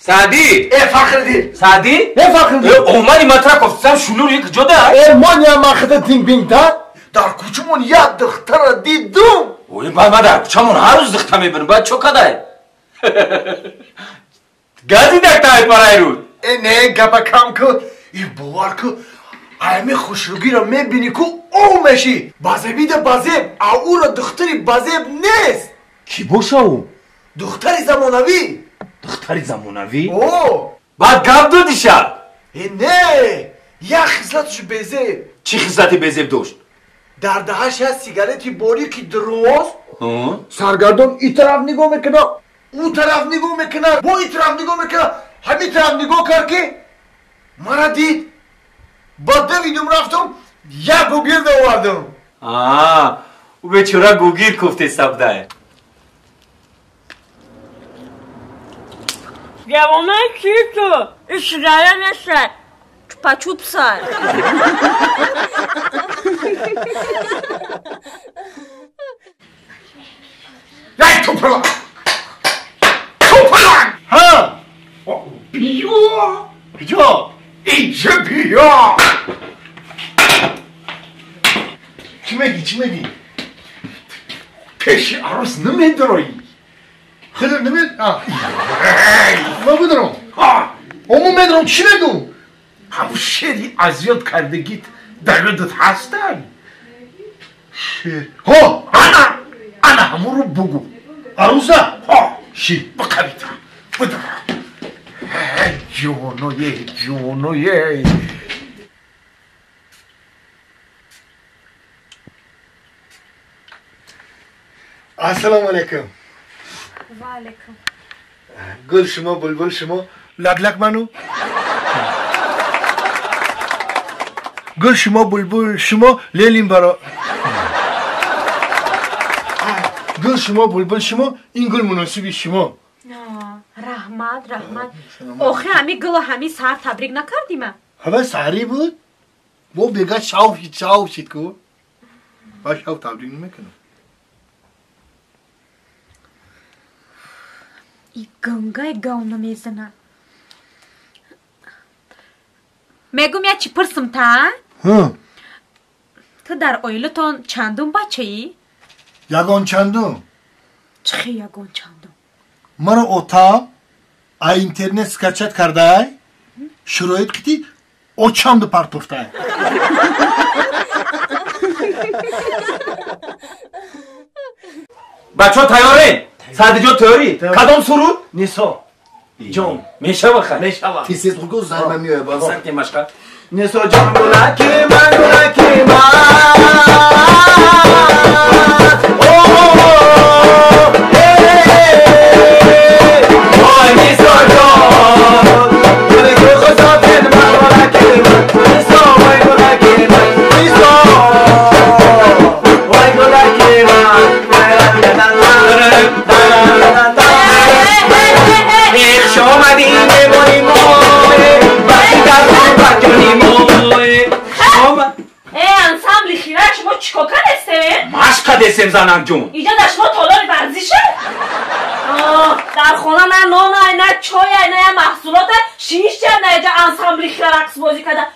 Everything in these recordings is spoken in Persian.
سعدی فخردی سعدی فخردی اومدی مطرح گفتم شلور یک جدا من یا مخده تینگ بینگ تا در کوچمون یک دختر دیدم اوی ما در کوچمون هر روز دختر میبینم باید چو کدای گازی دکتای پرای رو نه گپا کم کن ای باور کن ایمی خوشروگی را میبینی که او میشی بازیبیده بازیب او را دختری بازیب نیست کی باشه او؟ دختری زمانوی دختری زمانوی؟ او بعد گپ دادی شب نه یک خصلتش بزیب چی خصلتی بزیب داشت؟ در دهش هست سیگارتی باری که درست سرگردان ای طرف نگاه میکنه او طرف نگاه میکنه با ای طرف نگاه میکنه همین طرف نگاه کرد که مرا دید با دویدم رفتم یک گوگیر آوردم او بیچاره گوگیر کوفته سبده جوانای کی تو؟ اشغاله نشد چوپا چوپ سر یک توپلان توپلان ها بیا اینجا بیا چی میگی پیش عروس نمیدرایی خیلی نمید ما بدرم اما میدرم چی بگو همون شیری اذیت کردگیت در یادت هستن شیر ها انا همون رو بگو عروسه ها شیر بقبیتا بدرم جونویه السلام علیکم و علیکم گل شما بلبل شما لگلگ منو گل شما بلبل شما لیلیم برا گل شما بلبل شما این گل مناسبی شما رحمت آخه همی گل و همی سهر تبریک نکردیم همه سهری بود با بگه شاو شید کن با شاو تبریک نمیکنم ای گنگای گاونو میزنه میگم یا چی پرسم تا؟ تو در اویلتون چندم بچه ای؟ یگان چندم چخی یگان چندم مرا اوتا اینترنت سکچت کرده شرایط کتی او چند پرتوفته بچه ها تیارین؟ سعدی جان تیاری؟ کدام سرود؟ نیسا جان میشه بخیر تیسیز بگو زنم میوه بازم سنتی مشکل نیسا جان گلکی من دستم زنم جون اینجا در شما تالار ورزیشه؟ در خونه نه نان نه چای نه محصولات شیش نه اینجا انسامبلی خیلی رقص بازی کرده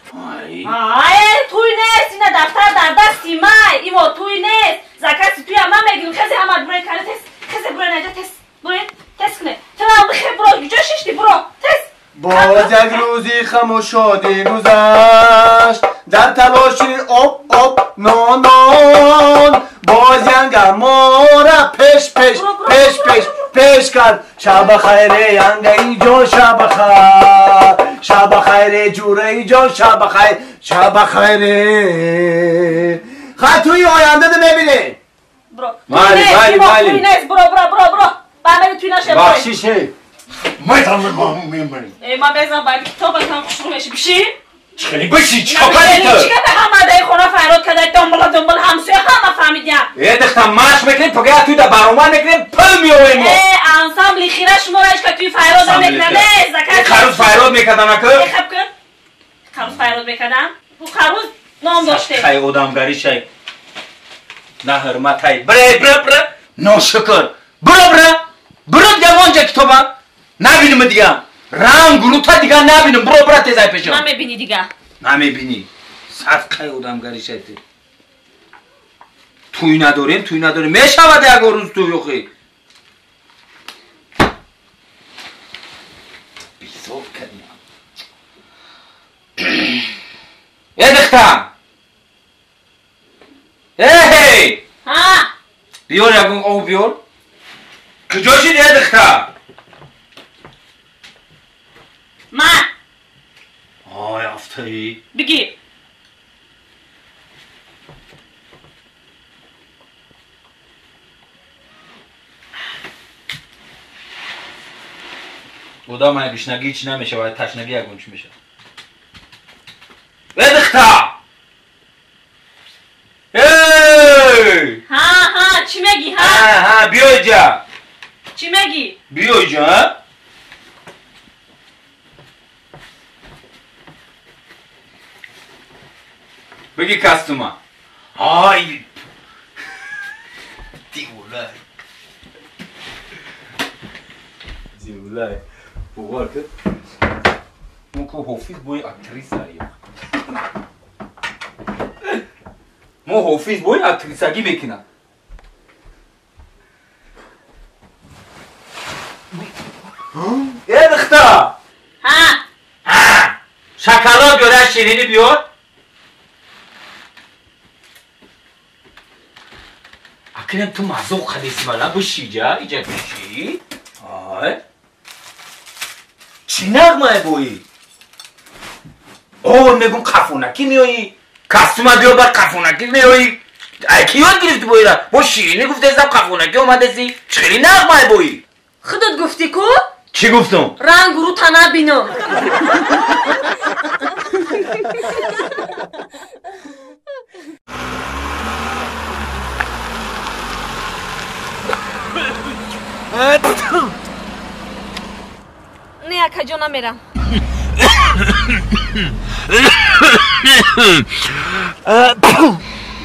توی نیست اینه دفتر در دستی مای ایوا توی نیست زکاتی توی هم نمیگیم خیلی همه برای کنه تست خیلی برای اینجا تست برای تست کنه چرا هم خیلی برو اینجا ششتی برو تست باز یک روزی خم و شادی گذشت در تلاشی آب نان باز ینگه ما را پیش کرد شب خیره ینگه ای جان شب خیره جوره ای جان شب خیره خواهد توی آینده ده میبینی برو مالی توی نیست برو برمه توی نشه بخشیشه میتونم میبینی من بزنم باید تو بکنم خوشرو میشی بشی چخیلی بشی چی کاری تو؟ چی که همه ده خونه فراد کده دنبال همسوی همه فهمیدیم دختم ماش میکنیم پگه توی ده برامن میکنیم پل میویم ما انسامبلی خیره شما رایش که توی فراد هم میکنه خروز فراد میکردم اکر؟ خب کن خروز فراد میکردم او خروز نام داشته خیلی آدمگری شای نه حرمت های ناشکر برو جوان جا کتابم نبینیم دیگه رنگ رو تا دیگه نبینم برو برو تیزای پیشم نمیبینی دیگه نمیبینی صدقه اودم شده توی نداریم میشود یک روز توی یخی بیزار کردیم دختم هی ها بیار یکون آو بیار کجا شدی دختم من آی افتایی بگیر بودا من گشنگی هیچی نمیشه باید تشنگی یکونچ میشه دختم هی ها چی میگی ها ها بیا اینجا چی میگی بیا اینجا بگی کستوما های دیولای بوغار که اون که حافظ بوی اکتریس هایی مو حافظ بوی اکتریسگی بکنم دختر ها شکلات بیاره شیرینی بیار اکنم تو مزوق خلیسی بلا بشی جا ایجا بشی آی چی نغمه بویی اوه میگم قفونکی میایی کستومه بیار بر قفونکی میایی ایکی یاد گرفتی بویی را با شیرینی گفته ازم قفونکی اومده سی چخیلی نغمه بویی خودت گفتی کو چی گفتم؟ رنگ رو تنه بینم نه اکا جا نمیرم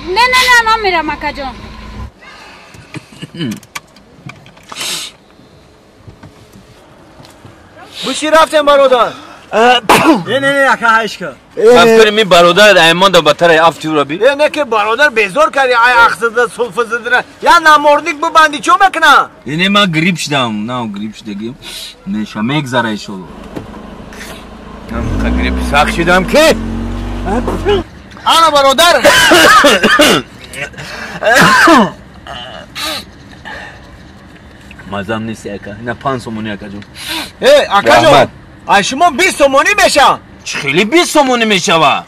نه نمیرم اکا جان بوشی رفتیم برادر نه اکا هشکا بس بریم این برادر ایمان دا بطر افتی رو بی نه که برادر بیزور کردی ای اخصده صلف زدنه یا نموردیک ببندی چو بکنه یعنی من گریب شدم نه گریب شدگیم میشه میگذره شلو من گریب ساخ شدم که انا برادر مزم نیست اکا نه 5 سومونی اکا جون اکا جون ای شما 20 سومونی میشه خیلی 20 سومونی میشه و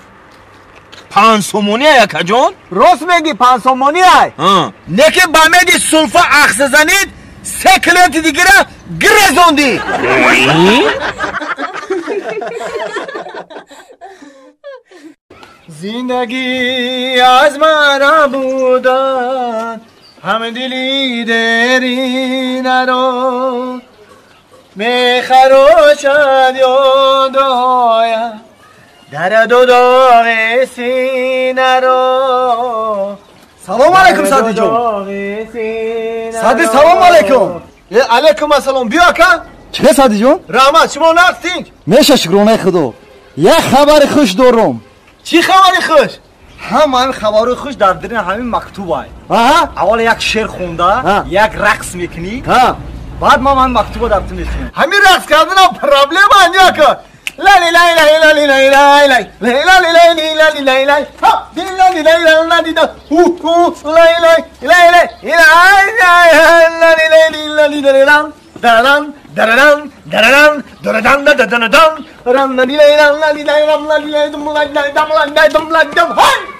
5 سومونی اکا جون راست میگی 5 سومونی ای نه که با میگی سلفا اخص زنید 3 کلنت دیگه را گرزوندی زندگی از مرا بودن همه دلی درین رو میخروشد یاد آیم در دو داغ سینه رو سلام علیکم سادی جون سادی سلام علیکم علیکم السلام بیا کن چه سادی جون؟ رحمت شما نقصین میشه شکرانه خدا یه خبر خوش دارم چی خبری خوش؟ همین خبر خوش در درین همین مکتوب های اول یک شعر خونده یک رقص میکنی بعد ما من مکتوب در تو میخونیم همین رقص کردن هم پرابلم هنیا که لالی لای لای لای لای لای لای لای لای لای لای لای لای ها دی لای لای لای لای دا هو هو لای لای لای لای لای لای لای لای دران دران دران دران دران دران رام لای لای لای لای رام لای لای دم لای لای دم لای دم لای دم های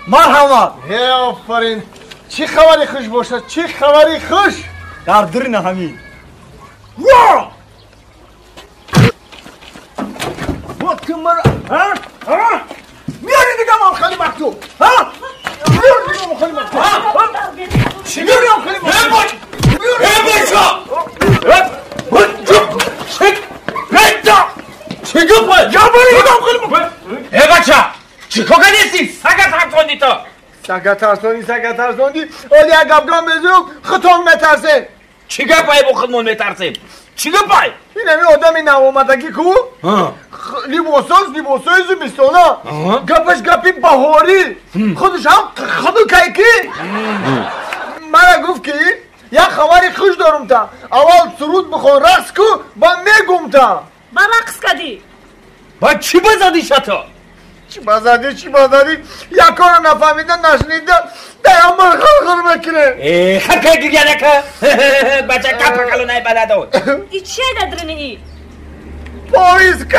مرحبا هی آفرین چی خبری خوش باشه چی خبری خوش در درین همین وا وقت مرا ها میاری دیگه من خیلی مکتوب ها میاری دیگه من خیلی مکتوب چی میاری من خیلی مکتوب چی گفت یا بری دیگه من خیلی مکتوب ای بچه چی که نیستی سگت هفتوندی تا سگت ترسوندی اولی اگه گم بزرگ خطان میترسه چیگه پای با خودمون میترسیم چیگه پای این همین آدمی نوامدگی کو لیباسای زمستانه گپش گپی بهاری خودش هم خودو کیکی من گفت که یک خبری خوش دارم تا اول سرود بخون رقص کو با میگم تا با رقص کدی با چی بزدی شتا چی بزدی یک کار نفهمیده نشنیده دیامر خلقل بکنه خلقه گریه نکه بچه کپا کلو نای بلدو ای چیه دادرنی ای؟ پاییز که